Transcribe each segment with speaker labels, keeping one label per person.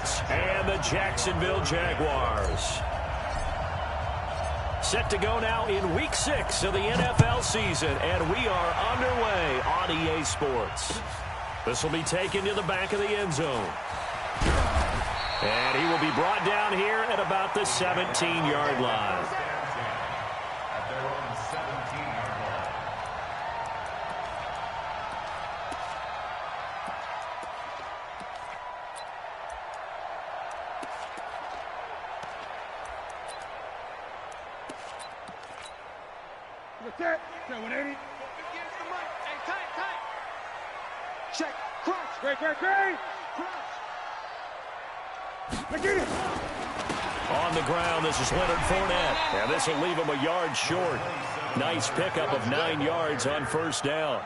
Speaker 1: Patriots and the Jacksonville Jaguars. Set to go now in Week 6 of the NFL season, and we are underway on EA Sports. This will be taken to the back of the end zone. And he will be brought down here at about the 17-yard line.
Speaker 2: Check, 180. Tight. Check, cross. Great. Cross. Get it.
Speaker 1: On the ground, this is Leonard Fournette. And this will leave him a yard short. Nice pickup of 9 yards on first down.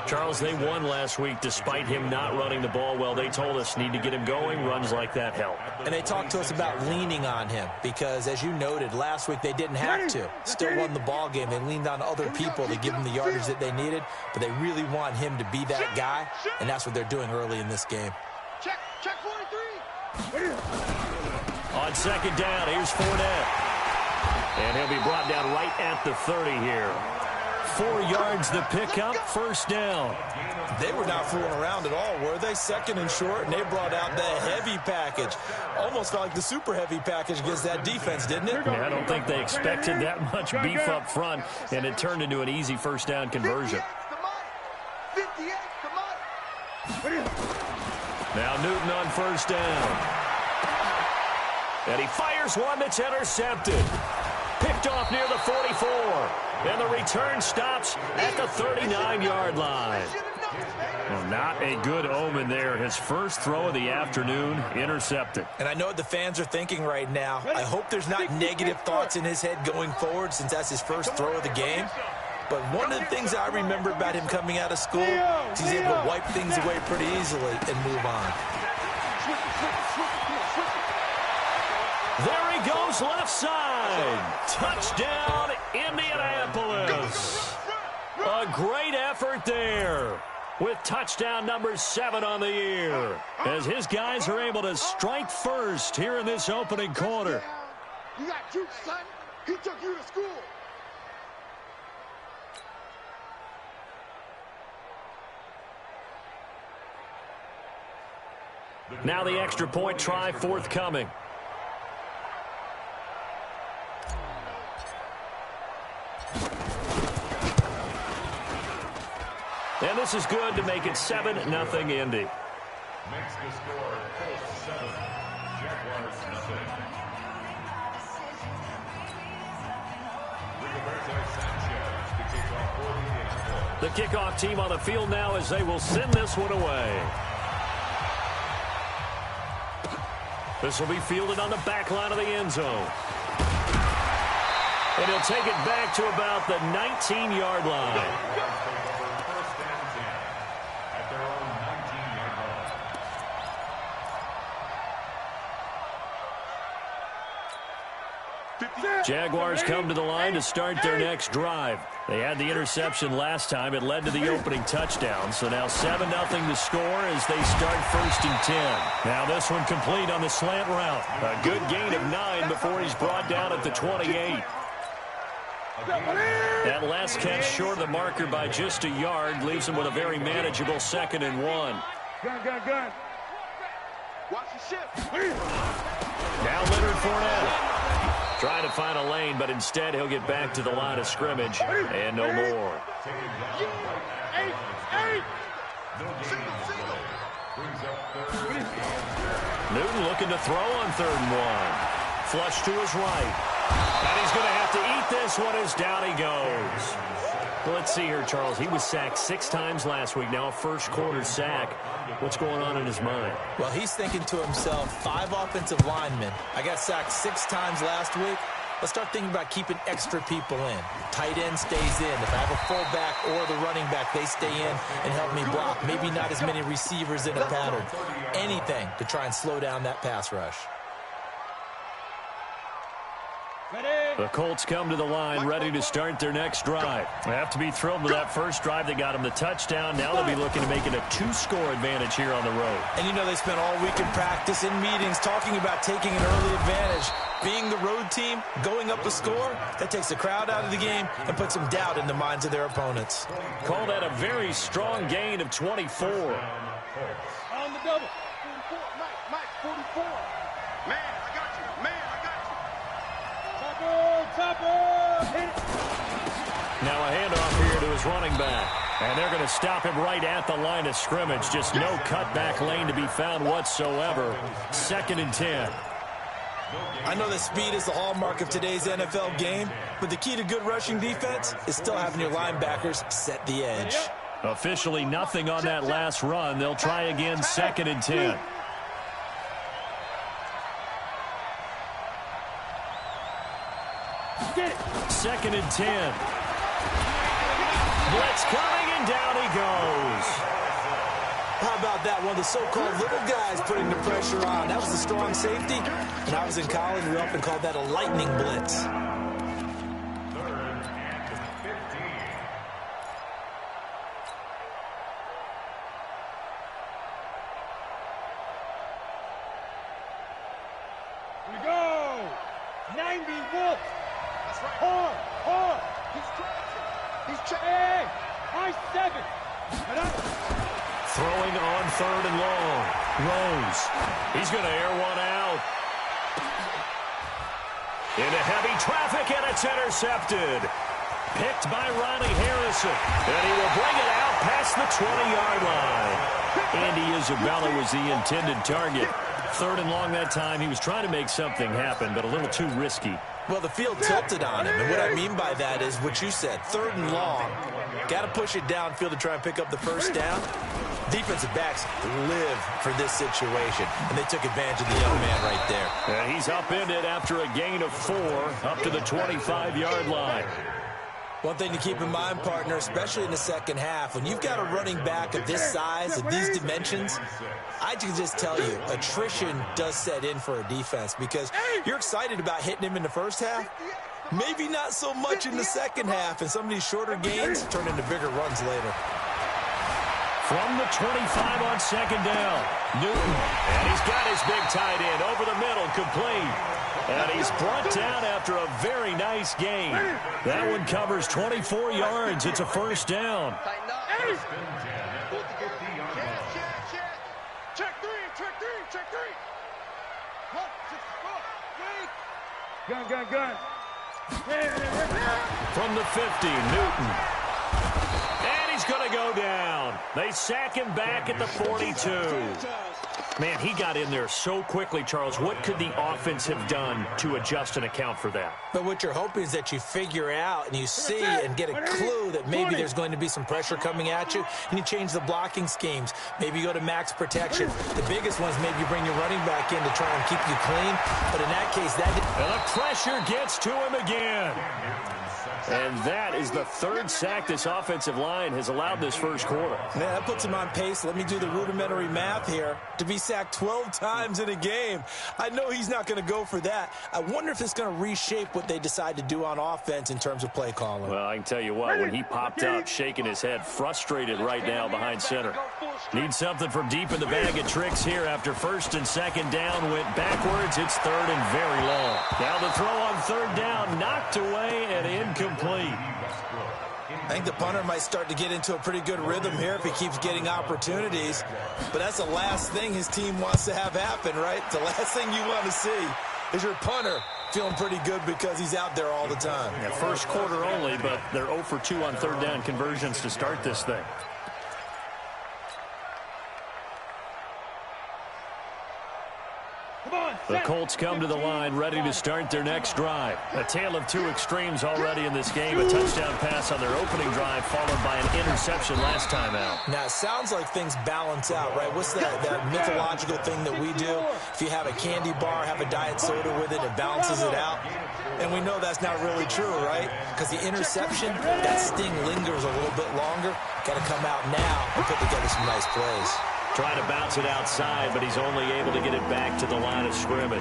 Speaker 1: Charles, they won last week despite him not running the ball well. They told us need to get him going. Runs like that help.
Speaker 3: And they talked to us about leaning on him because, as you noted, last week they didn't have to. Still won the ball game. They leaned on other people to give them the yardage that they needed, but they really want him to be that guy, and that's what they're doing early in this game.
Speaker 2: Check 43.
Speaker 1: On second down, here's Fournette. And he'll be brought down right at the 30 here. 4 yards the pickup, first down.
Speaker 3: They were not fooling around at all, were they? Second and short, and they brought out the heavy package. Almost felt like the super heavy package against that defense, didn't it?
Speaker 1: Yeah, I don't think they expected that much beef up front, and it turned into an easy first down conversion.
Speaker 2: 58, come on.
Speaker 1: Now Newton on first down. And he fires one that's intercepted. Picked off near the 44. And the return stops at the 39-yard line. Well, not a good omen there. His first throw of the afternoon intercepted.
Speaker 3: And I know what the fans are thinking right now. I hope there's not negative thoughts in his head going forward since that's his first throw of the game. But one of the things I remember about him coming out of school is he's able to wipe things away pretty easily and move on.
Speaker 1: There he goes, left side. Touchdown, Indianapolis. A great effort there with touchdown number 7 on the year as his guys are able to strike first here in this opening quarter.
Speaker 2: You got juice, son. He took you to school.
Speaker 1: Now the extra point try forthcoming. And this is good to make it 7-0 Indy.
Speaker 4: Makes the score Colts 7, Jaguars 0.
Speaker 1: The kickoff team on the field now as they will send this one away. This will be fielded on the back line of the end zone. And he'll take it back to about the 19-yard line. Jaguars come to the line to start their next drive. They had the interception last time. It led to the opening touchdown. So now 7-0 to score as they start 1st and 10. Now this one complete on the slant route. A good gain of 9 before he's brought down at the 28. That last catch short of the marker by just a yard leaves him with a very manageable 2nd and 1.
Speaker 2: Gun. Watch the shift.
Speaker 1: Now Leonard Fournette. Trying to find a lane, but instead he'll get back to the line of scrimmage and no more. Newton looking to throw on 3rd and 1. Flush to his right. And he's going to have to eat this one as down he goes. Well, let's see here, Charles. He was sacked 6 times last week. Now a first quarter sack. What's going on in his mind?
Speaker 3: Well, he's thinking to himself, 5 offensive linemen. I got sacked 6 times last week. Let's start thinking about keeping extra people in. Tight end stays in. If I have a fullback or the running back, they stay in and help me block. Maybe not as many receivers in a pattern. Anything to try and slow down that pass rush.
Speaker 1: The Colts come to the line, ready to start their next drive. They have to be thrilled with that first drive. They got them the touchdown. Now they'll be looking to make it a 2-score advantage here on the road.
Speaker 3: And you know they spent all week in practice, in meetings, talking about taking an early advantage. Being the road team, going up a score, that takes the crowd out of the game and puts some doubt in the minds of their opponents.
Speaker 1: Call that a very strong gain of 24.
Speaker 2: On the double. 44, Mike, 44. Man, I got you. Man, I got you. Topper, hit it.
Speaker 1: Now a handoff here to his running back. And they're going to stop him right at the line of scrimmage. Just no cutback lane to be found whatsoever. 2nd and 10.
Speaker 3: I know that speed is the hallmark of today's NFL game, but the key to good rushing defense is still having your linebackers set the edge.
Speaker 1: Officially nothing on that last run. They'll try again, 2nd and 10. Second and 10. Blitz coming, and down he goes.
Speaker 3: How about that? One of the so-called little guys putting the pressure on. That was the strong safety. When I was in college, we often called that a lightning blitz.
Speaker 2: Here we go. 90 Wolf. That's right. Hard. He's trying. He's checking. High 7.
Speaker 1: Throwing on 3rd and long. Rose. He's going to air one out. Into heavy traffic, and it's intercepted. Picked by Riley Harrison. And he will bring it out past the 20-yard line. Andy Isabella was the intended target. 3rd and long that time. He was trying to make something happen, but a little too risky.
Speaker 3: Well, the field tilted on him, and what I mean by that is what you said, 3rd and long. Got to push it downfield to try and pick up the first down. Defensive backs live for this situation, and they took advantage of the young man right there.
Speaker 1: And he's upended after a gain of 4 up to the 25-yard line.
Speaker 3: One thing to keep in mind, partner, especially in the second half, when you've got a running back of this size, of these dimensions, I can just tell you, attrition does set in for a defense because you're excited about hitting him in the first half. Maybe not so much in the second half, and some of these shorter gains turn into bigger runs later.
Speaker 1: From the 25 on 2nd down, Newton. And he's got his big tight end over the middle, complete. And he's brought down after a very nice gain. That one covers 24 yards. It's a first down.
Speaker 2: Check three. Gun.
Speaker 1: From the 50, Newton. And he's going to go down. They sack him back at the 42. Man, he got in there so quickly, Charles. What could the offense have done to adjust and account for that?
Speaker 3: But what you're hoping is that you figure out and you see and get a clue that maybe there's going to be some pressure coming at you, and you change the blocking schemes. Maybe you go to max protection. The biggest one is maybe you bring your running back in to try and keep you clean. But in that case,
Speaker 1: and the pressure gets to him again. And that is the 3rd sack this offensive line has allowed this first quarter.
Speaker 3: Man, that puts him on pace. Let me do the rudimentary math here. To be sacked 12 times in a game. I know he's not going to go for that. I wonder if it's going to reshape what they decide to do on offense in terms of play calling.
Speaker 1: Well, I can tell you what, when he popped up, shaking his head, frustrated right now behind center. Needs something from deep in the bag of tricks here after 1st and 2nd down. Went backwards. It's 3rd and very long. Now the throw on 3rd down, knocked away and incomplete.
Speaker 3: I think the punter might start to get into a pretty good rhythm here if he keeps getting opportunities. But that's the last thing his team wants to have happen, right? The last thing you want to see is your punter feeling pretty good because he's out there all the time.
Speaker 1: Yeah, first quarter only, but they're 0 for 2 on 3rd down conversions to start this thing. The Colts come to the line, ready to start their next drive. A tale of 2 extremes already in this game. A touchdown pass on their opening drive, followed by an interception last time out.
Speaker 3: Now, it sounds like things balance out, right? What's that mythological thing that we do? If you have a candy bar, have a diet soda with it, it balances it out. And we know that's not really true, right? Because the interception, that sting lingers a little bit longer. Got to come out now and put together some nice plays.
Speaker 1: Trying to bounce it outside, but he's only able to get it back to the line of scrimmage.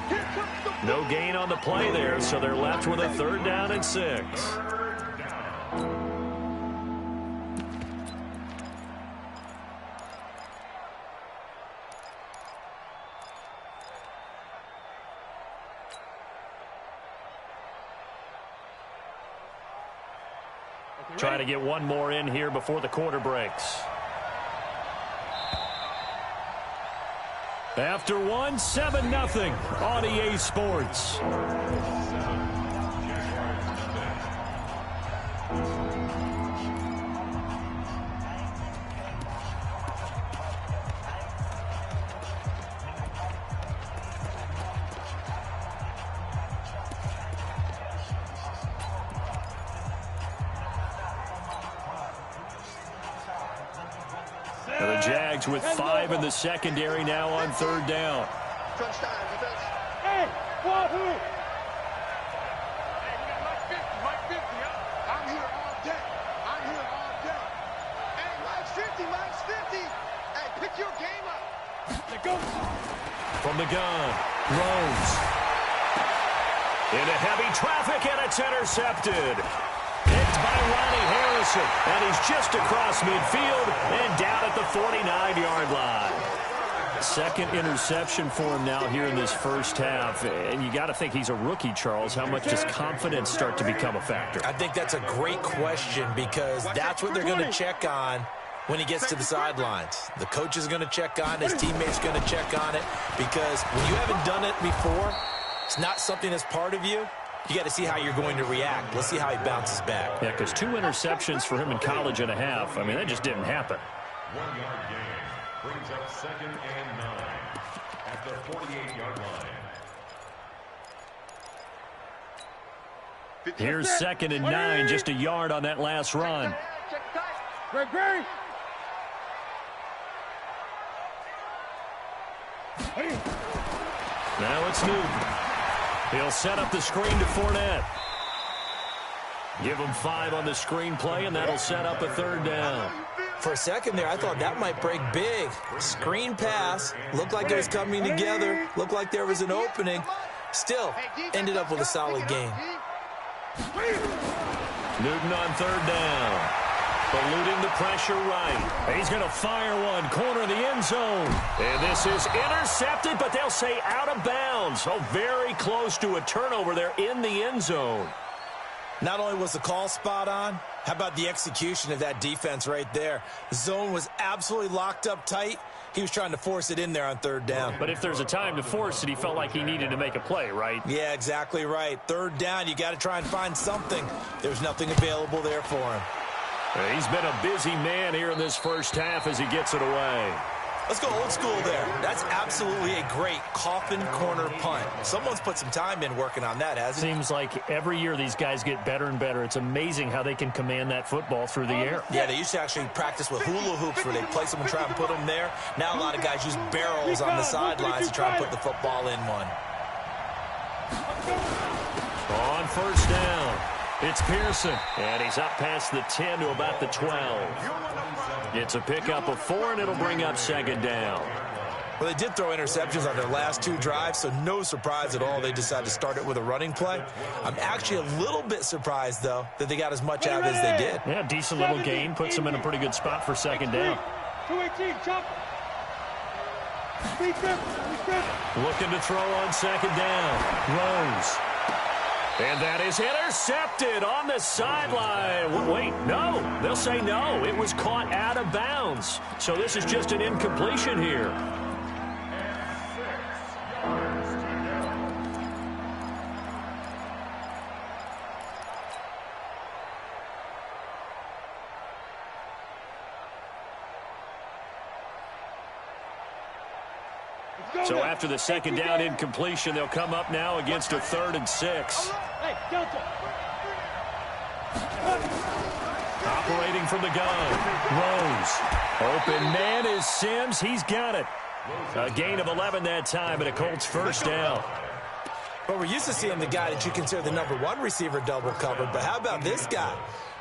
Speaker 2: Here comes the
Speaker 1: No gain on the play there, so they're left with a 3rd down and 6. Try to get one more in here before the quarter breaks. After one, 7-0 on EA Sports. The Jags with 5 in the secondary now on 3rd down.
Speaker 2: Crunch time, defense. Hey, Wahoo! Hey, we got Mike 50, Mike 50, huh? I'm here all day. I'm here all day. Hey, Mike's 50, Mike's 50. Hey, pick your game up. Let go.
Speaker 1: From the gun, Rose. Into heavy traffic, and it's intercepted. Picked by Ronnie Harrison, and he's just across midfield and down at the 49-yard line. 2nd interception for him now here in this first half. And you got to think he's a rookie, Charles. How much does confidence start to become a factor?
Speaker 3: I think that's a great question because that's what they're going to check on when he gets to the sidelines. The coach is going to check on it. His teammates are going to check on it because when you haven't done it before, it's not something that's part of you. You got to see how you're going to react. Let's see how he bounces back.
Speaker 1: Yeah, because 2 interceptions for him in college and a half. I mean, that just didn't happen.
Speaker 4: 1-yard gain brings up 2nd and 9 at the 48-yard line.
Speaker 1: Here's 2nd and 9, just a yard on that last run.
Speaker 2: Gregory.
Speaker 1: Now it's Newton. He'll set up the screen to Fournette. Give him 5 on the screenplay, and that'll set up a 3rd down.
Speaker 3: For a second there, I thought that might break big. Screen pass. Looked like it was coming together. Looked like there was an opening. Still, ended up with a solid gain.
Speaker 1: Newton on 3rd down. Eluding the pressure right. He's going to fire one. Corner of the end zone. And this is intercepted, but they'll say out of bounds. Oh, very close to a turnover there in the end zone.
Speaker 3: Not only was the call spot on, how about the execution of that defense right there? The zone was absolutely locked up tight. He was trying to force it in there on 3rd down.
Speaker 1: But if there's a time to force it, he felt like he needed to make a play, right?
Speaker 3: Yeah, exactly right. 3rd down, you got to try and find something. There's nothing available there for him.
Speaker 1: He's been a busy man here in this first half as he gets it away.
Speaker 3: Let's go old school there. That's absolutely a great coffin corner punt. Someone's put some time in working on that, hasn't he?
Speaker 1: Seems like every year these guys get better and better. It's amazing how they can command that football through the air.
Speaker 3: Yeah, they used to actually practice with hula hoops where they place them and try and put them there. Now a lot of guys use barrels on the sidelines to try and put the football in one.
Speaker 1: On 1st down, it's Pearson, and he's up past the 10 to about the 12. It's a pickup of 4, and it'll bring up 2nd down.
Speaker 3: Well, they did throw interceptions on their last 2 drives, so no surprise at all they decided to start it with a running play. I'm actually a little bit surprised, though, that they got as much out as they did.
Speaker 1: Yeah, decent little gain. Puts them in a pretty good spot for 2nd down.
Speaker 2: 218, chop.
Speaker 1: Looking to throw on 2nd down. Rose. And that is intercepted on the sideline. Wait, no. They'll say no. It was caught out of bounds. So this is just an incompletion here. So after the 2nd down incompletion, they'll come up now against a 3rd and 6.
Speaker 2: Hey, Delta.
Speaker 1: Operating from the gun. Rose. Open man is Sims. He's got it. A gain of 11 that time, and a Colts 1st down.
Speaker 3: But we're used to seeing the guy that you consider the #1 receiver double covered. But how about this guy?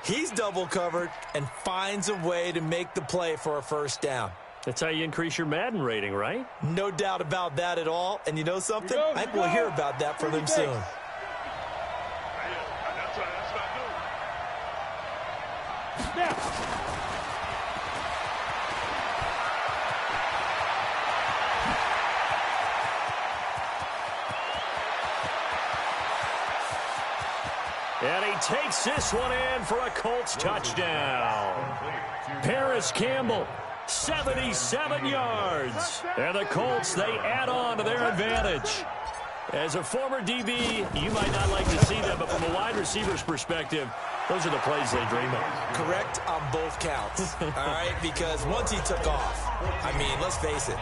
Speaker 3: He's double covered and finds a way to make the play for a 1st down.
Speaker 1: That's how you increase your Madden rating, right?
Speaker 3: No doubt about that at all. And you know something? I think we'll hear about that from him soon.
Speaker 1: And he takes this one in for a Colts touchdown. Paris Campbell, 77 yards. And the Colts, they add on to their advantage. As a former DB, you might not like to see that, but from a wide receiver's perspective, those are the plays they dream of.
Speaker 3: Correct on both counts, all right? Because once he took off, I mean, let's face it,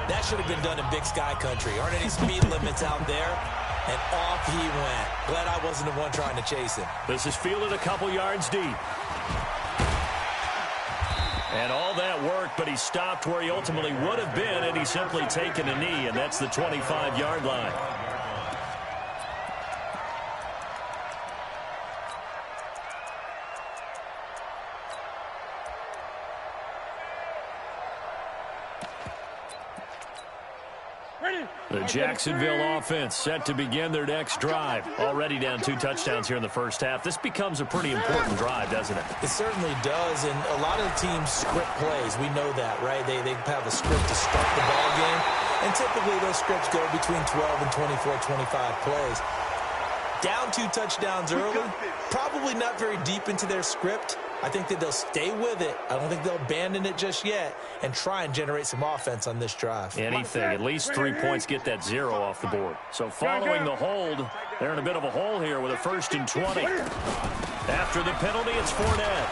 Speaker 3: that should have been done in Big Sky Country. Aren't any speed limits out there? And off he went. Glad I wasn't the one trying to chase him.
Speaker 1: This is fielded a couple yards deep. And all that work, but he stopped where he ultimately would have been had he simply taken a knee, and that's the 25-yard line. The Jacksonville offense set to begin their next drive. Already down 2 touchdowns here in the first half. This becomes a pretty important drive, doesn't it?
Speaker 3: It certainly does, and a lot of the teams script plays. We know that, right? They have a script to start the ball game, and typically those scripts go between 12 and 24, 25 plays. Down 2 touchdowns early, probably not very deep into their script. I think that they'll stay with it. I don't think they'll abandon it just yet and try and generate some offense on this drive.
Speaker 1: Anything. At least 3 points get that 0 off the board. So following the hold, they're in a bit of a hole here with a 1st and 20. After the penalty, it's Fournette.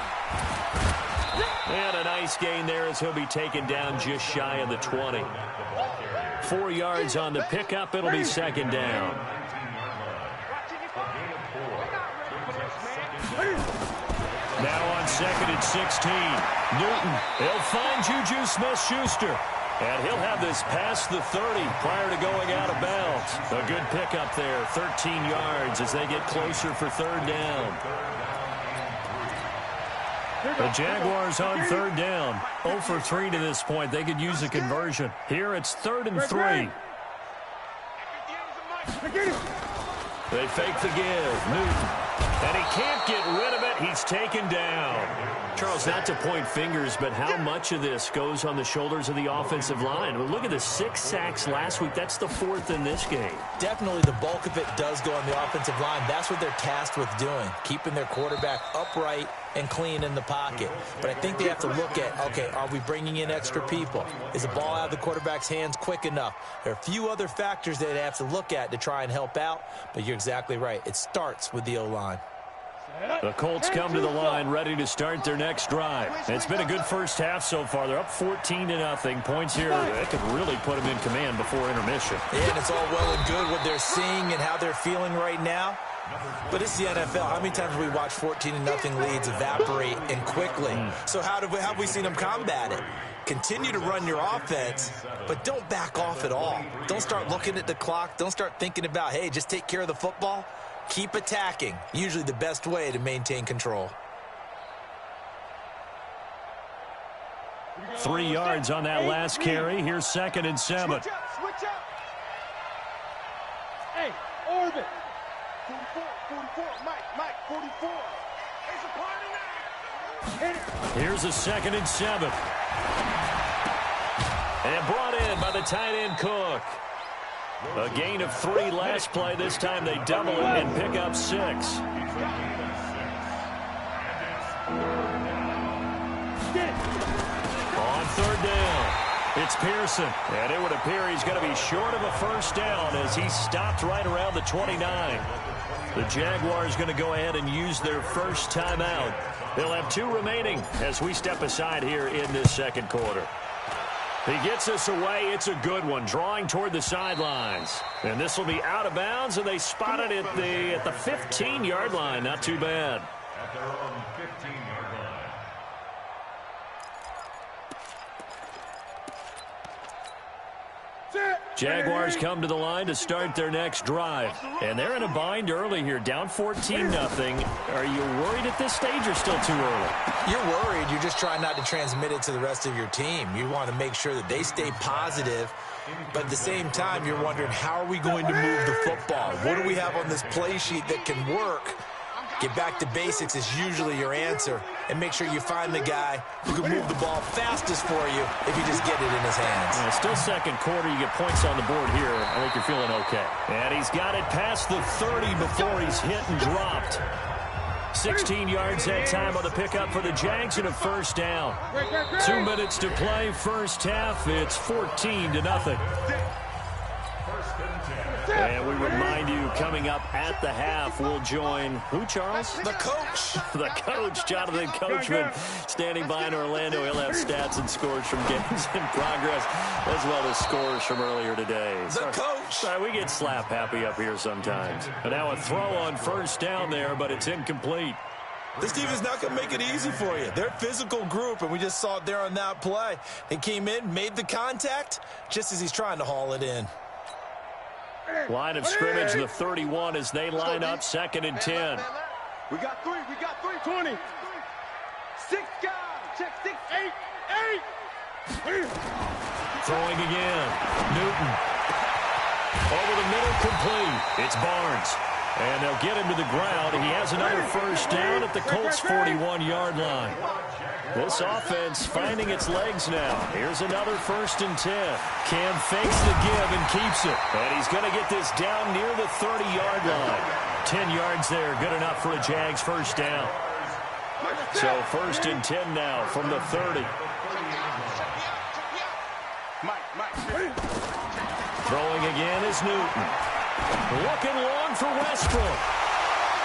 Speaker 1: And a nice gain there as he'll be taken down just shy of the 20. 4 yards on the pickup. It'll be 2nd down. Now on 2nd and 16. Newton, he'll find Juju Smith-Schuster. And he'll have this past the 30 prior to going out of bounds. A good pickup there, 13 yards as they get closer for 3rd down. The Jaguars on 3rd down. 0 for 3 to this point. They could use a conversion. Here it's 3rd and 3. They fake the give. Newton. And he can't get rid of it. He's taken down. Charles, not to point fingers, but how much of this goes on the shoulders of the offensive line? Well, look at the 6 sacks last week. That's the 4th in this game.
Speaker 3: Definitely the bulk of it does go on the offensive line. That's what they're tasked with doing, keeping their quarterback upright and clean in the pocket. But I think they have to look at, okay, are we bringing in extra people? Is the ball out of the quarterback's hands quick enough? There are a few other factors that they have to look at to try and help out, but you're exactly right. It starts with the O-line.
Speaker 1: The Colts come to the line ready to start their next drive. It's been a good first half so far. They're up 14-0. Points here that could really put them in command before intermission.
Speaker 3: Yeah, and it's all well and good what they're seeing and how they're feeling right now. But it's the NFL. How many times have we watched 14-0 leads evaporate and quickly? So how have we seen them combat it? Continue to run your offense, but don't back off at all. Don't start looking at the clock. Don't start thinking about, hey, just take care of the football. Keep attacking. Usually the best way to maintain control.
Speaker 1: 3 yards on that last carry. Here's 2nd and 7.
Speaker 2: Switch up. Hey, orbit. 44, Mike, 44. There's a party now. Hit it.
Speaker 1: Here's a 2nd and 7. And brought in by the tight end Cook. A gain of 3 last play. This time they double it and pick up 6. On 3rd down, it's Pearson. And it would appear he's going to be short of a 1st down as he stopped right around the 29. The Jaguars going to go ahead and use their first timeout. They'll have 2 remaining as we step aside here in this 2nd quarter. He gets us away. It's a good one, drawing toward the sidelines. And this will be out of bounds, and they spot it at the 15-yard line. Not too bad.
Speaker 4: At their own 15-yard line.
Speaker 2: Sit.
Speaker 1: Jaguars come to the line to start their next drive. And they're in a bind early here, down 14-0. Are you worried at this stage or still too early?
Speaker 3: You're worried. You're just trying not to transmit it to the rest of your team. You want to make sure that they stay positive. But at the same time, you're wondering, how are we going to move the football? What do we have on this play sheet that can work? Get back to basics is usually your answer. And make sure you find the guy who can move the ball fastest for you if you just get it in his hands.
Speaker 1: Yeah, still second quarter. You get points on the board here. I think you're feeling okay. And he's got it past the 30 before he's hit and dropped. 16 yards that time on the pickup for the Jags and a first down. 2 minutes to play, first half. It's 14-0. And we remind you, coming up at the half, we'll join who, Charles?
Speaker 3: The coach.
Speaker 1: The coach, Jonathan Coachman, standing by in Orlando. He'll have stats and scores from games in progress, as well as scores from earlier today.
Speaker 3: The coach.
Speaker 1: Sorry, we get slap happy up here sometimes. And now a throw on first down there, but it's incomplete.
Speaker 3: This team is not going to make it easy for you. They're a physical group, and we just saw it there on that play. They came in, made the contact, just as he's trying to haul it in.
Speaker 1: Line of scrimmage, the 31, as they line up, 2nd and 10.
Speaker 2: We got 3, 20. 6 guys, check 6, 8.
Speaker 1: Throwing again, Newton. Over the middle, complete. It's Barnes. And they'll get him to the ground. He has another first down at the Colts' 41-yard line. This offense finding its legs now. Here's another 1st and 10. Cam fakes the give and keeps it. And he's going to get this down near the 30-yard line. 10 yards there, good enough for a Jags first down. So 1st and 10 now from the 30. Throwing again is Newton. Looking long for Westbrook.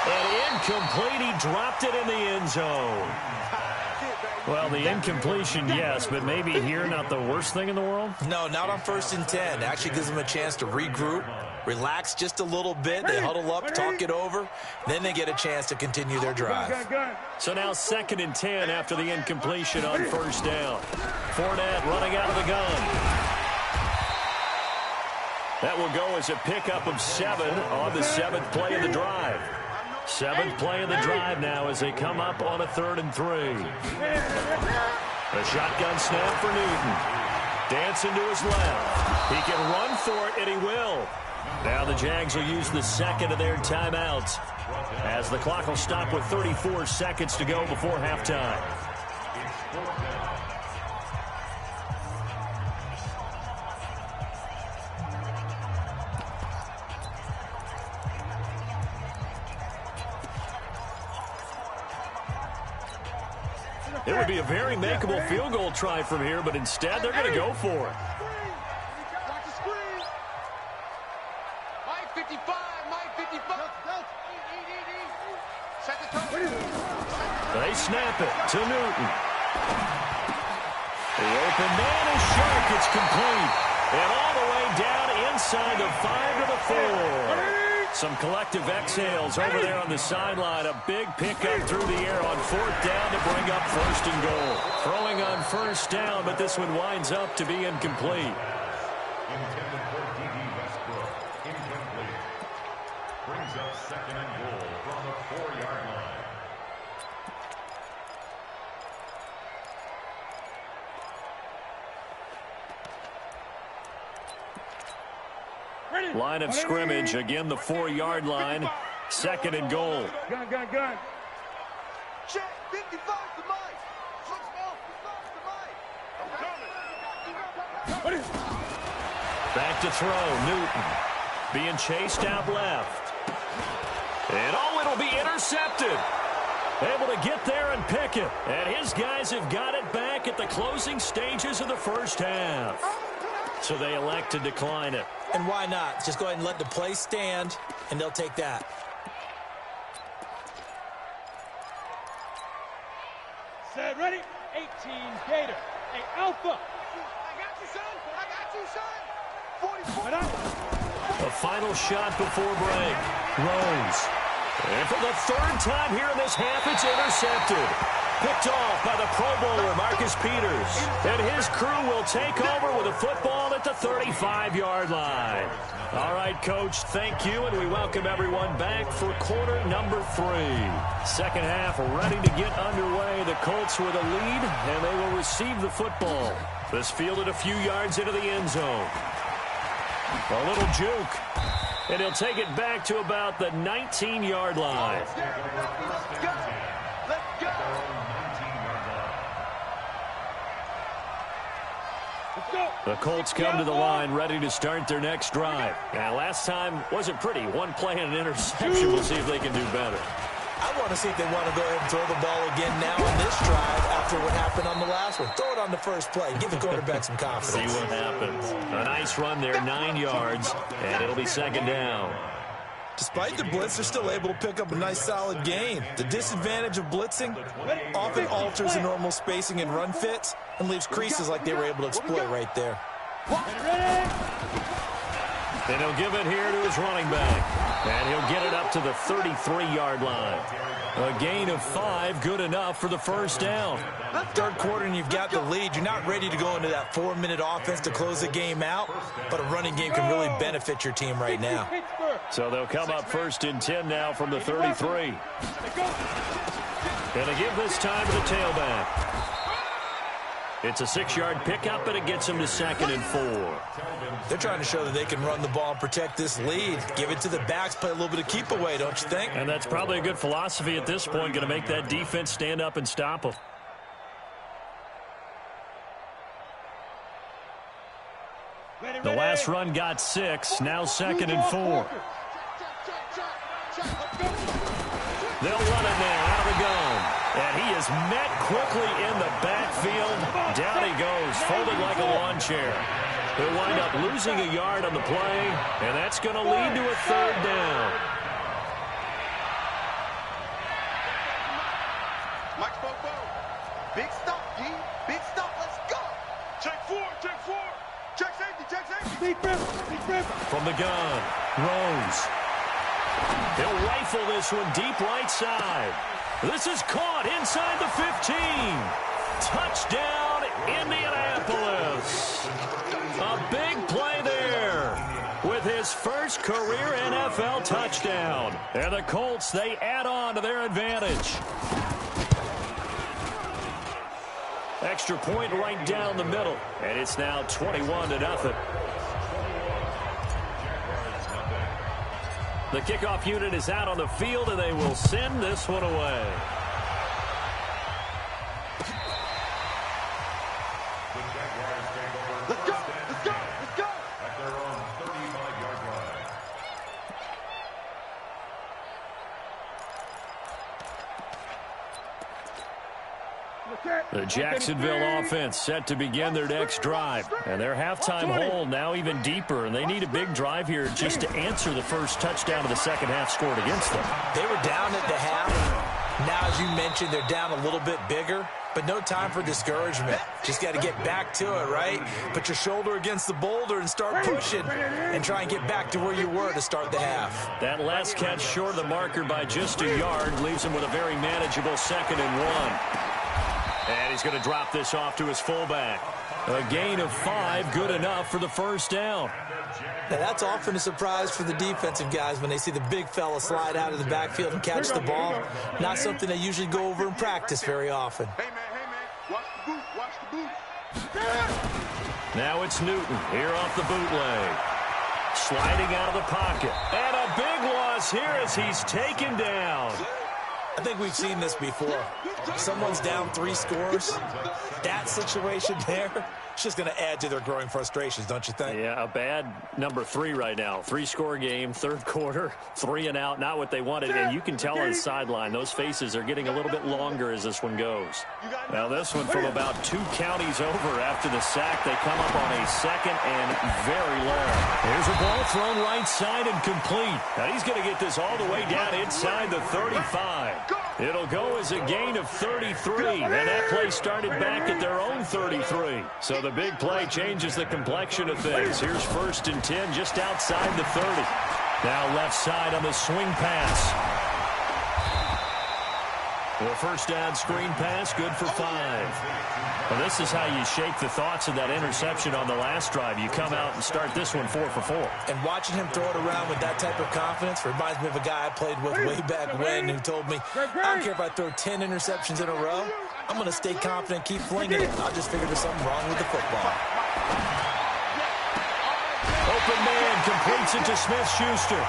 Speaker 1: And incomplete. He dropped it in the end zone. Well, the incompletion, yes, but maybe here not the worst thing in the world?
Speaker 3: No, not on 1st and 10. Actually gives them a chance to regroup, relax just a little bit. They huddle up, talk it over. Then they get a chance to continue their drive.
Speaker 1: So now 2nd and 10 after the incompletion on first down. Fournette running out of the gun. That will go as a pickup of 7 on the 7th play of the drive. 7th play of the drive now as they come up on a 3rd and 3. A shotgun snap for Newton. Dancing to his left. He can run for it, and he will. Now the Jags will use the 2nd of their timeouts as the clock will stop with 34 seconds to go before halftime. It would be a very makeable field goal try from here, but instead they're going to go for it.
Speaker 2: Watch the screen. Mike 55, Mike 55. Set the tone.
Speaker 1: They snap it to Newton. The open man is sharp. It's complete. And all the way down inside the 5 to the 4. Some collective exhales over there on the sideline. A big pickup through the air on 4th down to bring up 1st and goal. Throwing on 1st down, but this one winds up to be incomplete.
Speaker 4: Intended for D.D. Westbrook. Incomplete. Brings up 2nd and goal from the 4-yard line.
Speaker 1: Line of scrimmage, again the 4-yard line. 2nd and goal.
Speaker 2: Gun. Check 55 to Mike.
Speaker 1: Back to throw, Newton. Being chased out left. And it'll be intercepted. Able to get there and pick it. And his guys have got it back at the closing stages of the first half. So they elect to decline it.
Speaker 3: And why not? Just go ahead and let the play stand, and they'll take that.
Speaker 5: Set, ready? 18, Gator. Hey, Alpha.
Speaker 2: I got you, son. 44.
Speaker 1: The final shot before break. Rose. And for the 3rd time here in this half, it's intercepted. Picked off by the Pro Bowler, Marcus Peters. And his crew will take over with a football at the 35-yard line. All right, Coach, thank you, and we welcome everyone back for quarter number 3. Second half ready to get underway. The Colts with a lead, and they will receive the football. This fielded a few yards into the end zone. A little juke, and he'll take it back to about the 19-yard line. The Colts come to the line ready to start their next drive. Now, last time wasn't pretty. One play and an interception. We'll see if they can do better.
Speaker 3: I want to see if they want to go ahead and throw the ball again now on this drive after what happened on the last one. Throw it on the first play. Give the quarterback some confidence.
Speaker 1: See what happens. A nice run there, 9 yards, and it'll be second down.
Speaker 3: Despite the blitz, they're still able to pick up a nice, solid gain. The disadvantage of blitzing often alters the normal spacing and run fits and leaves creases like they were able to exploit right there.
Speaker 1: And he'll give it here to his running back. And he'll get it up to the 33-yard line. A gain of 5, good enough for the first down.
Speaker 3: Third quarter and you've got the lead. You're not ready to go into that 4-minute offense to close the game out, but a running game can really benefit your team right now.
Speaker 1: So they'll come up first and 10 now from the 33. And they give this time to the tailback. It's a 6-yard pickup, and it gets them to 2nd and 4.
Speaker 3: They're trying to show that they can run the ball and protect this lead. Give it to the backs, play a little bit of keep away, don't you think?
Speaker 1: And that's probably a good philosophy at this point, going to make that defense stand up and stop them. The last run got 6, now 2nd and 4. They'll run it now out of the gun. And he is met quickly in the backfield. Down he goes, folded like a lawn chair. He'll wind up losing a yard on the play, and that's going to lead to a 3rd down.
Speaker 2: Mike Bobo. Big stop, D. Big stop. Let's go. Check 4. Check 4. Check safety. Check safety.
Speaker 5: Big rip.
Speaker 1: From the gun, Rose. He'll rifle this one deep right side. This is caught inside the 15. Touchdown, Indianapolis. A big play there with his first career NFL touchdown. And the Colts, they add on to their advantage. Extra point right down the middle. And it's now 21-0. The kickoff unit is out on the field, and they will send this one away.
Speaker 2: Let's go. Let's go. Let's go.
Speaker 4: At their own 35-yard line.
Speaker 1: The Jacksonville offense set to begin their next drive. And their halftime hole now even deeper. And they need a big drive here just to answer the first touchdown of the second half scored against them.
Speaker 3: They were down at the half. Now, as you mentioned, they're down a little bit bigger. But no time for discouragement. Just got to get back to it, right? Put your shoulder against the boulder and start pushing. And try and get back to where you were to start the half.
Speaker 1: That last catch short of the marker by just a yard leaves him with a very manageable 2nd and 1. And he's going to drop this off to his fullback. A gain of 5, good enough for the first down.
Speaker 3: Now, that's often a surprise for the defensive guys when they see the big fella slide out of the backfield and catch the ball. Not something they usually go over in practice very often.
Speaker 2: Hey, man. Watch the boot. Watch the boot.
Speaker 1: Now it's Newton here off the bootleg. Sliding out of the pocket. And a big loss here as he's taken down.
Speaker 3: I think we've seen this before. Someone's down 3 scores. That situation there, it's just going to add to their growing frustrations, don't you think?
Speaker 1: Yeah, a bad number 3 right now. 3-score game, third quarter, 3 and out, not what they wanted. And you can tell on the sideline, those faces are getting a little bit longer as this one goes. Now this one from about 2 counties over after the sack. They come up on a 2nd and very long. Here's a ball thrown right side and complete. Now he's going to get this all the way down inside the 35. It'll go as a gain of 33, and that play started back at their own 33. So the big play changes the complexion of things. Here's 1st and 10 just outside the 30. Now left side on the swing pass. The first down screen pass, good for 5. Well, this is how you shake the thoughts of that interception on the last drive. You come out and start this one 4 for 4.
Speaker 3: And watching him throw it around with that type of confidence reminds me of a guy I played with way back when who told me, I don't care if I throw 10 interceptions in a row, I'm going to stay confident, keep flinging it. I'll just figure there's something wrong with the football.
Speaker 1: Open man completes it to Smith-Schuster.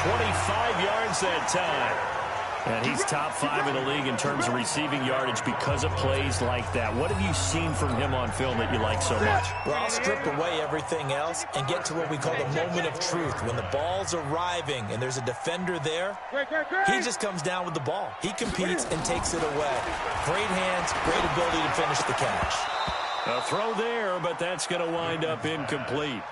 Speaker 1: 25 yards that time. And he's top 5 in the league in terms of receiving yardage because of plays like that. What have you seen from him on film that you like so much?
Speaker 3: Well, I'll strip away everything else and get to what we call the moment of truth. When the ball's arriving and there's a defender there, he just comes down with the ball. He competes and takes it away. Great hands, great ability to finish the catch.
Speaker 1: A throw there, but that's going to wind up incomplete.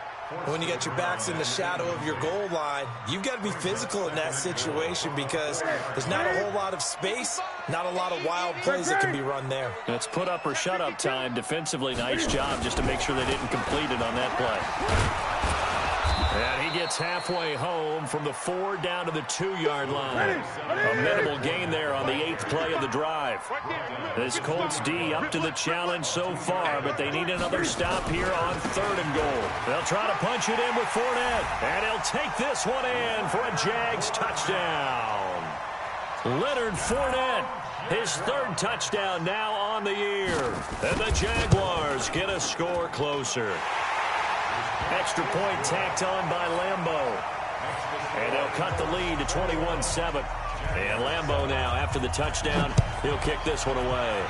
Speaker 3: When you get your backs in the shadow of your goal line, you've got to be physical in that situation because there's not a whole lot of space, not a lot of wild plays that can be run there.
Speaker 1: It's put up or shut up time. Defensively, nice job just to make sure they didn't complete it on that play. And he gets halfway home from the 4 down to the 2-yard line. A minimal gain there on the 8th play of the drive. This Colts D up to the challenge so far, but they need another stop here on 3rd and goal. They'll try to punch it in with Fournette, and he'll take this one in for a Jags touchdown. Leonard Fournette, his 3rd touchdown now on the year. And the Jaguars get a score closer. Extra point tacked on by Lambeau. And they'll cut the lead to 21-7. And Lambeau now, after the touchdown, he'll kick this one away.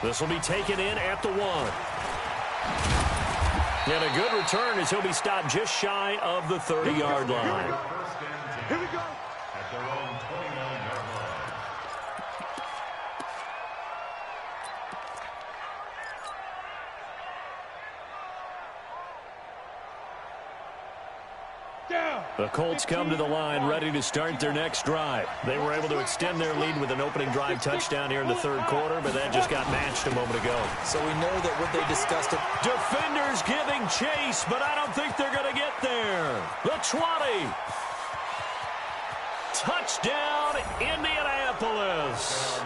Speaker 1: This will be taken in at the 1. And a good return as he'll be stopped just shy of the 30-yard line.
Speaker 2: Here we go.
Speaker 4: At their own 29-yard line.
Speaker 1: The Colts come to the line ready to start their next drive. They were able to extend their lead with an opening drive touchdown here in the 3rd quarter, but that just got matched a moment ago.
Speaker 3: So we know that what they discussed.
Speaker 1: Defenders giving chase, but I don't think they're going to get there. The 20. Touchdown, Indianapolis.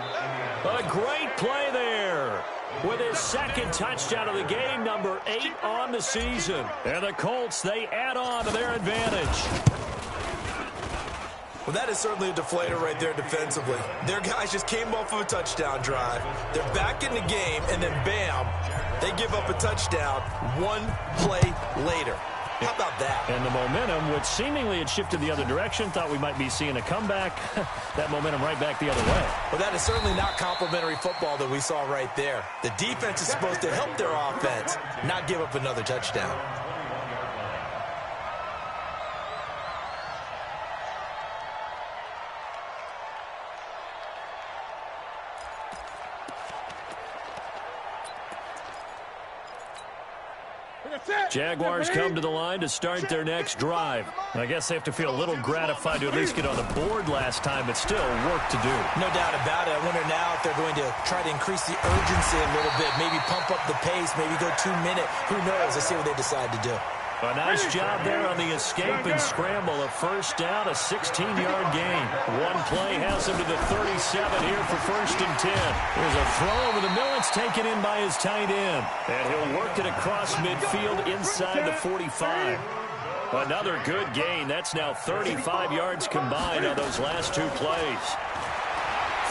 Speaker 1: A great play there. With his 2nd touchdown of the game, number 8 on the season. And the Colts, they add on to their advantage.
Speaker 3: Well, that is certainly a deflator right there defensively. Their guys just came off of a touchdown drive. They're back in the game, and then bam, they give up a touchdown 1 play later. How about that?
Speaker 1: And the momentum, which seemingly had shifted the other direction, thought we might be seeing a comeback. That momentum right back the other way.
Speaker 3: Well, that is certainly not complimentary football that we saw right there. The defense is supposed to help their offense, not give up another touchdown.
Speaker 1: Jaguars come to the line to start their next drive. I guess they have to feel a little gratified to at least get on the board last time, but still work to do.
Speaker 3: No doubt about it. I wonder now if they're going to try to increase the urgency a little bit, maybe pump up the pace, maybe go 2-minute. Who knows? Let's see what they decide to do.
Speaker 1: A nice job there on the escape and scramble. A 1st down, a 16-yard gain. 1 play has him to the 37 here for 1st and 10. There's a throw over the middle. It's taken in by his tight end. And he'll work it across midfield inside the 45. Another good gain. That's now 35 yards combined on those last 2 plays.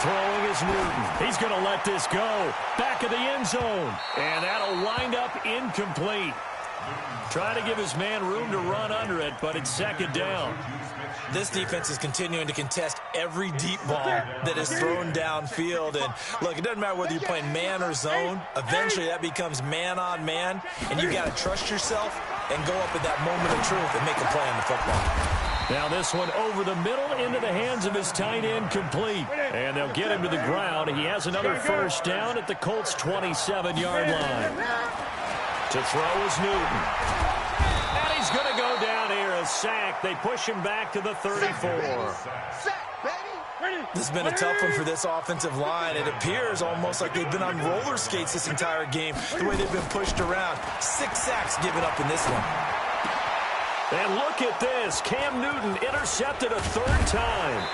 Speaker 1: Throwing is Newton. He's going to let this go. Back of the end zone. And that'll wind up incomplete. Trying to give his man room to run under it, but it's 2nd down.
Speaker 3: This defense is continuing to contest every deep ball that is thrown downfield. And, look, it doesn't matter whether you're playing man or zone. Eventually, that becomes man-on-man, and you got to trust yourself and go up at that moment of truth and make a play on the football.
Speaker 1: Now this one over the middle into the hands of his tight end, complete. And they'll get him to the ground. He has another 1st down at the Colts' 27-yard line. To throw is Newton. And he's going to go down here, a sack. They push him back to the 34.
Speaker 3: This has been a tough one for this offensive line. It appears almost like they've been on roller skates this entire game, the way they've been pushed around. 6 sacks given up in this one.
Speaker 1: And look at this. Cam Newton intercepted a 3rd time.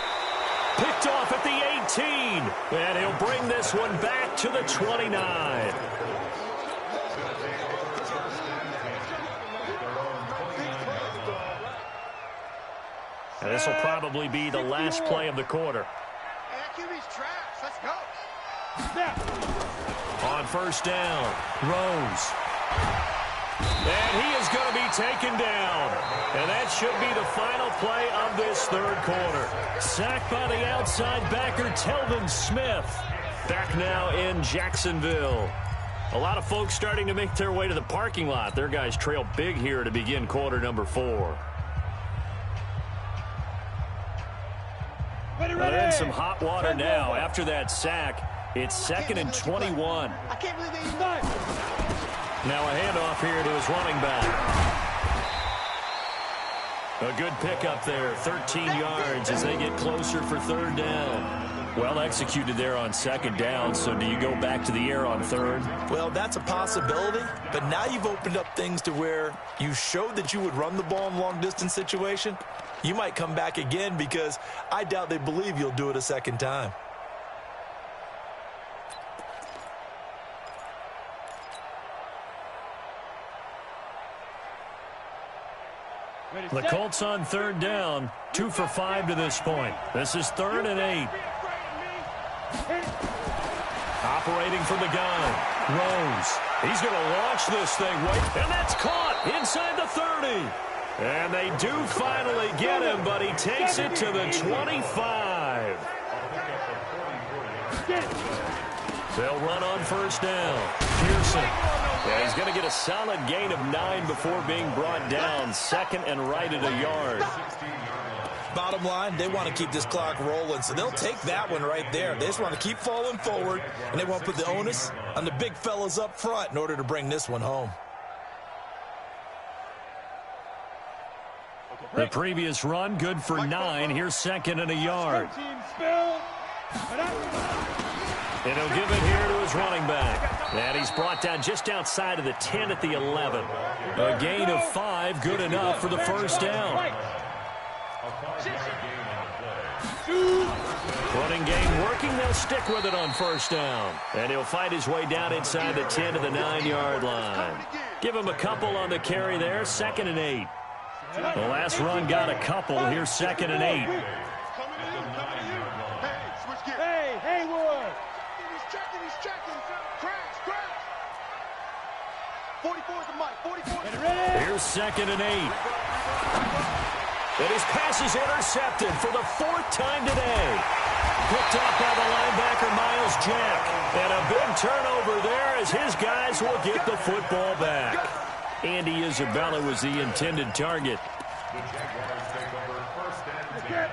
Speaker 1: Picked off at the 18. And he'll bring this one back to the 29. And this will probably be the last play of the quarter.
Speaker 2: Let's go.
Speaker 1: On first down, Rose. And he is going to be taken down. And that should be the final play of this third quarter. Sacked by the outside backer, Telvin Smith. Back now in Jacksonville. A lot of folks starting to make their way to the parking lot. Their guys trail big here to begin quarter number 4. They're in some hot water now. After that sack, it's 2nd and 21.
Speaker 2: I can't believe they even died.
Speaker 1: Now a handoff here to his running back. A good pickup there, 13 yards as they get closer for third down. Well executed there on second down, so do you go back to the air on third?
Speaker 3: Well, that's a possibility, but now you've opened up things to where you showed that you would run the ball in long-distance situation. You might come back again because I doubt they believe you'll do it a second time.
Speaker 1: The Colts on third down, 2 for 5 to this point. This is 3rd and 8. Operating from the gun, Rose. He's going to launch this thing right, and that's caught inside the 30. And they do finally get him, but he takes it to the 25. They'll run on first down. Pearson. Yeah, he's going to get a solid gain of 9 before being brought down. 2nd and right at a yard.
Speaker 3: Bottom line, they want to keep this clock rolling, so they'll take that one right there. They just want to keep falling forward, and they want to put the onus on the big fellas up front in order to bring this one home.
Speaker 1: The previous run, good for 9. Here's 2nd and a yard. And he'll give it here to his running back. And he's brought down just outside of the 10 at the 11. A gain of 5, good enough for the first down. Running game working, they'll stick with it on first down. And he'll fight his way down inside the 10 to the 9-yard line. Give him a couple on the carry there, 2nd and 8. The last run got a couple. Here's 2nd and 8.
Speaker 5: Hey, Haywood!
Speaker 2: He's checking. Crash. 44 is the mic. 44.
Speaker 1: Here's 2nd and 8. And his pass is intercepted for the 4th time today. Picked up by the linebacker, Miles Jack. And a big turnover there as his guys will get the football back. Andy Isabella was the intended target.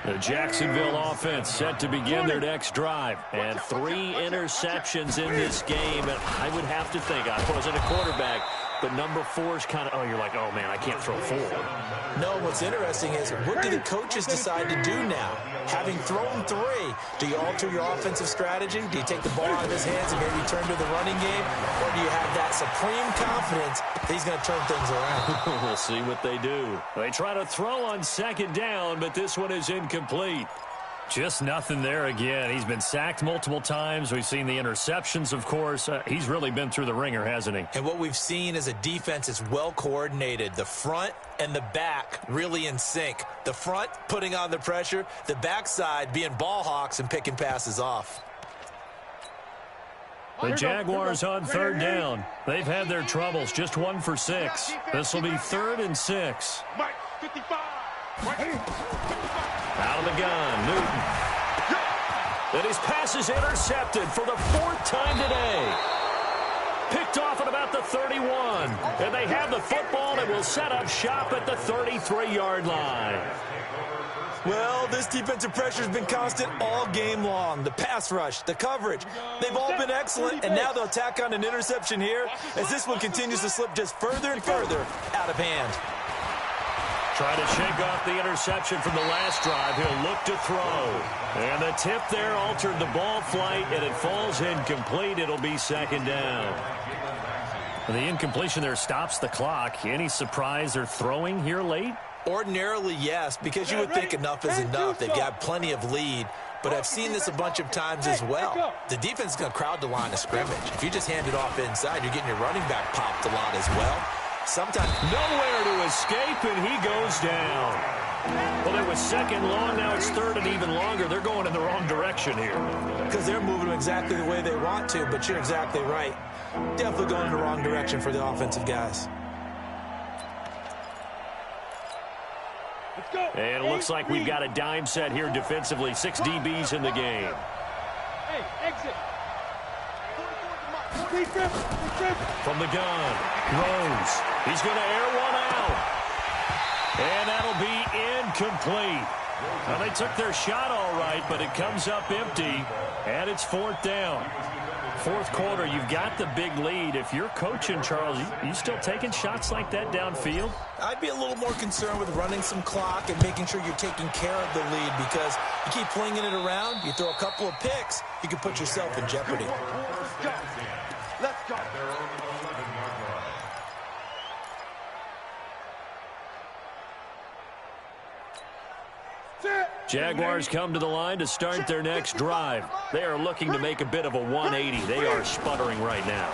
Speaker 1: The Jacksonville offense set to begin their next drive. And 3 interceptions in this game. And I would have to think, I wasn't a quarterback, but number 4 is kind of, oh, you're like, oh, man, I can't throw 4.
Speaker 3: No, what's interesting is, what do the coaches decide to do now? Having thrown 3, do you alter your offensive strategy? Do you take the ball out of his hands and maybe turn to the running game? Or do you have that supreme confidence that he's going to turn things around?
Speaker 1: We'll see what they do. They try to throw on 2nd down, but this one is incomplete. Just nothing there again. He's been sacked multiple times. We've seen the interceptions, of course. He's really been through the ringer, hasn't he?
Speaker 3: And what we've seen is a defense that's well coordinated. The front and the back really in sync. The front putting on the pressure. The backside being ball hawks and picking passes off.
Speaker 1: The Jaguars on third down. They've had their troubles. Just 1 for 6. This will be 3rd and 6.
Speaker 2: Mike, 55.
Speaker 1: Out of the gun, Newton. And his pass is intercepted for the 4th time today. Picked off at about the 31. And they have the football that will set up shop at the 33-yard line.
Speaker 3: Well, this defensive pressure has been constant all game long. The pass rush, the coverage, they've all been excellent, and now they'll tack on an interception here as this one continues to slip just further and further out of hand.
Speaker 1: Try to shake off the interception from the last drive. He'll look to throw. And the tip there altered the ball flight, and it falls incomplete. It'll be 2nd down. The incompletion there stops the clock. Any surprise they're throwing here late?
Speaker 3: Ordinarily, yes, because you would think enough is enough. They've got plenty of lead. but I've seen this a bunch of times as well. The defense is going to crowd the line of scrimmage. If you just hand it off inside, you're getting your running back popped a lot as well. Sometimes
Speaker 1: nowhere to escape, and he goes down. Well, it was second long. Now it's third and even longer. They're going in the wrong direction here.
Speaker 3: Because they're moving exactly the way they want to, but you're exactly right. Definitely going in the wrong direction for the offensive guys.
Speaker 5: Let's go.
Speaker 1: And it looks like we've got a dime set here defensively. 6 DBs in the game.
Speaker 5: Hey, exit.
Speaker 1: From the gun, Rose. He's going to air one out. And that'll be incomplete. Well, they took their shot all right, but it comes up empty, and it's fourth down. Fourth quarter, you've got the big lead. If you're coaching, Charles, you still taking shots like that downfield?
Speaker 3: I'd be a little more concerned with running some clock and making sure you're taking care of the lead, because you keep flinging it around, you throw a couple of picks, you can put yourself in jeopardy.
Speaker 2: Let's go.
Speaker 1: Jaguars come to the line to start their next drive. They are looking to make a bit of a 180. They are sputtering right now.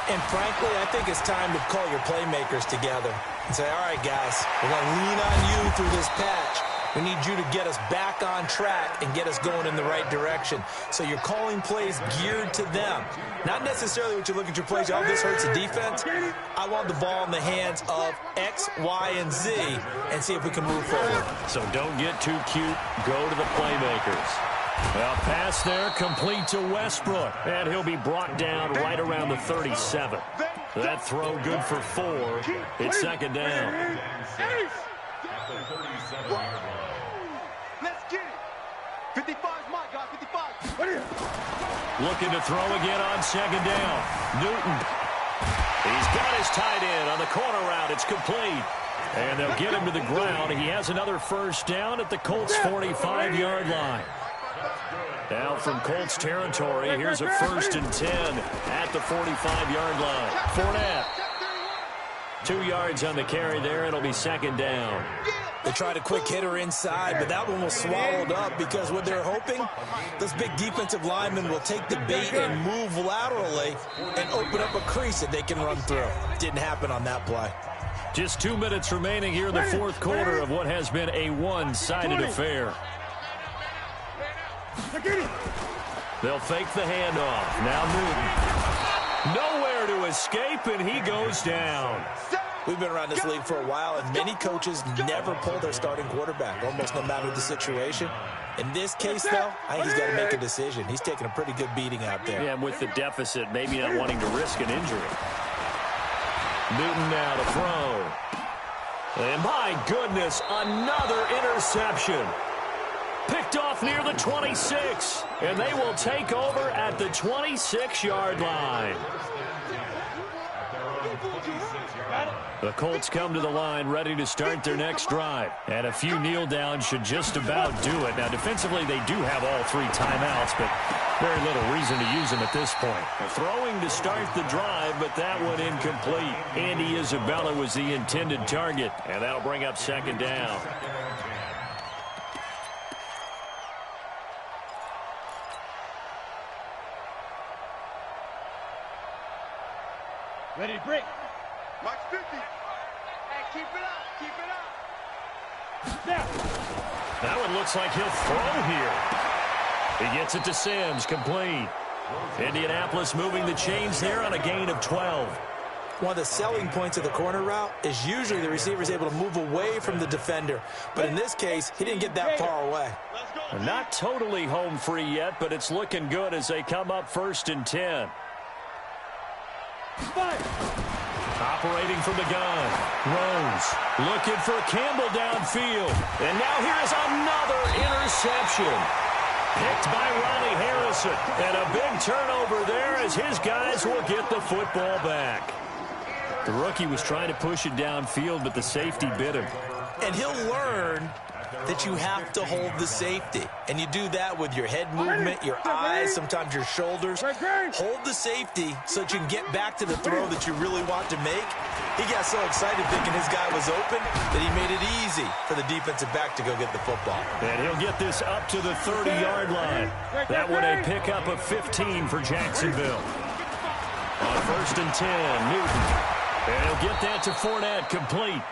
Speaker 3: And frankly, I think it's time to call your playmakers together and say, all right, guys, we're going to lean on you through this patch. We need you to get us back on track and get us going in the right direction. So you're calling plays geared to them. Not necessarily what you look at your plays, oh, this hurts the defense. I want the ball in the hands of X, Y, and Z and see if we can move forward.
Speaker 1: So don't get too cute. Go to the playmakers. Well, pass there, complete to Westbrook. And he'll be brought down right around the 37. That throw good for 4. It's second down.
Speaker 2: Let's get it. 55's my guy, 55.
Speaker 1: Looking to throw again on second down. Newton. He's got his tight end on the corner route. It's complete. And they'll get him to the ground. He has another first down at the Colts' 45-yard line. Now from Colts territory, here's a 1st and 10 at the 45-yard line. Fournette. 2 yards on the carry there. It'll be second down.
Speaker 3: They tried a quick hitter inside, but that one was swallowed up because what they're hoping, those big defensive linemen will take the bait and move laterally and open up a crease that they can run through. Didn't happen on that play.
Speaker 1: Just 2 minutes remaining here in the fourth quarter of what has been a one-sided affair. They'll fake the handoff. Now Newton. Nowhere to escape, and he goes down.
Speaker 3: We've been around this league for a while, and many coaches never pull their starting quarterback, almost no matter the situation. In this case, though, I think he's got to make a decision. He's taking a pretty good beating out there.
Speaker 1: Yeah, and with the deficit, maybe not wanting to risk an injury. Newton now to throw. And my goodness, another interception. Picked off near the 26, and they will take over at the 26-yard line. The Colts come to the line ready to start their next drive. And a few kneel downs should just about do it. Now, defensively, they do have all 3 timeouts, but very little reason to use them at this point. Throwing to start the drive, but that one incomplete. Andy Isabella was the intended target, and that'll bring up second down.
Speaker 5: Ready to break.
Speaker 2: Watch 50. Hey, keep it up. Keep it up.
Speaker 5: Snap.
Speaker 1: That one looks like he'll throw here. He gets it to Sims, complete. Indianapolis moving the chains there on a gain of 12.
Speaker 3: One of the selling points of the corner route is usually the receiver is able to move away from the defender. But in this case, he didn't get that far away.
Speaker 1: Not totally home free yet, but it's looking good as they come up 1st and 10. Operating from the gun. Rose looking for Campbell downfield. And now here's another interception. Picked by Ronnie Harrison. And a big turnover there as his guys will get the football back. The rookie was trying to push it downfield, but the safety bit him.
Speaker 3: And he'll learn that you have to hold the safety. And you do that with your head movement, your eyes, sometimes your shoulders. Hold the safety so that you can get back to the throw that you really want to make. He got so excited thinking his guy was open that he made it easy for the defensive back to go get the football.
Speaker 1: And he'll get this up to the 30-yard line. That one a pickup of 15 for Jacksonville. On 1st and 10, Newton. And he'll get that to Fournette, complete.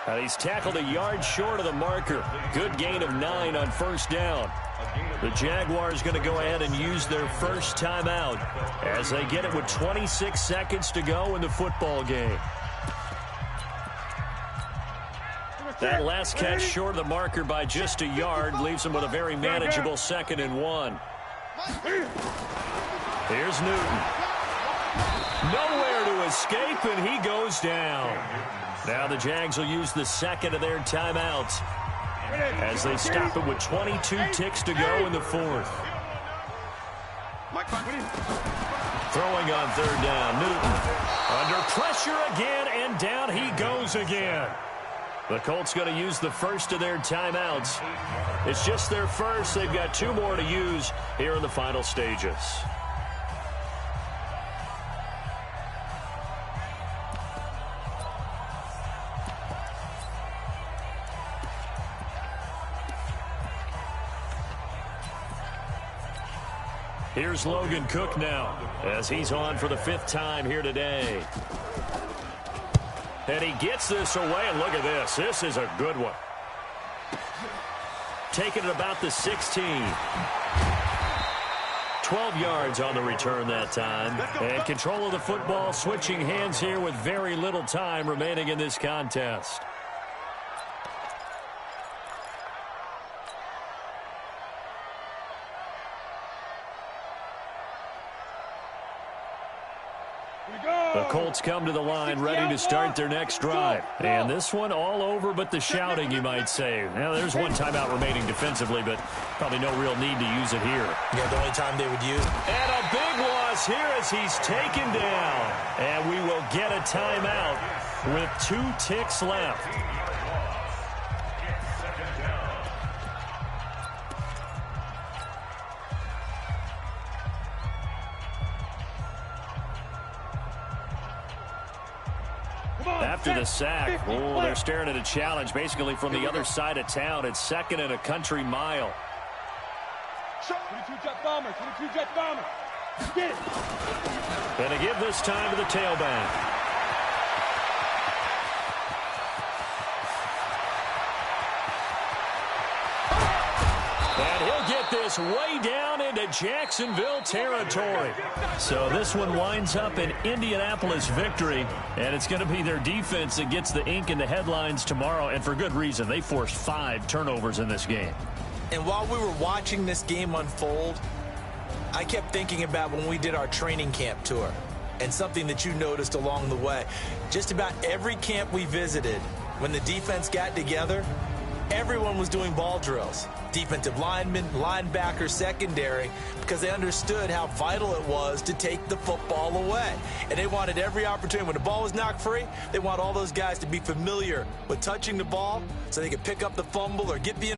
Speaker 1: And he's tackled a yard short of the marker. Good gain of 9 on 1st down. The Jaguars going to go ahead and use their first timeout as they get it with 26 seconds to go in the football game. That last catch short of the marker by just a yard leaves them with a very manageable 2nd and 1. Here's Newton. Nowhere to escape, and he goes down. Now the Jags will use the second of their timeouts as they stop it with 22 ticks to go in the 4th. Throwing on 3rd down, Newton. Under pressure again, and down he goes again. The Colts going to use the first of their timeouts. It's just their first. They've got 2 more to use here in the final stages. Here's Logan Cook now as he's on for the 5th time here today. And he gets this away, and look at this. This is a good one. Taking it about the 16. 12 yards on the return that time. And control of the football, switching hands here with very little time remaining in this contest. The Colts come to the line ready to start their next drive. And this one all over but the shouting, you might say. Now, there's one timeout remaining defensively, but probably no real need to use it here.
Speaker 3: Yeah, the only time they would use it.
Speaker 1: And a big loss here as he's taken down. And we will get a timeout with 2 ticks left. After the sack, oh, they're staring at a challenge basically from the other side of town. It's 2nd and a country mile.
Speaker 5: 22 jet bomber, 22 jet bomber. Get it.
Speaker 1: And to give this time to the tailback. And he'll get this way down into Jacksonville territory. So this one winds up an Indianapolis victory, and it's going to be their defense that gets the ink in the headlines tomorrow, and for good reason. They forced 5 turnovers in this game.
Speaker 3: And while we were watching this game unfold, I kept thinking about when we did our training camp tour and something that you noticed along the way. Just about every camp we visited, when the defense got together, everyone was doing ball drills. Defensive linemen, linebackers, secondary, because they understood how vital it was to take the football away. And they wanted every opportunity. When the ball was knocked free, they want all those guys to be familiar with touching the ball so they could pick up the fumble or get the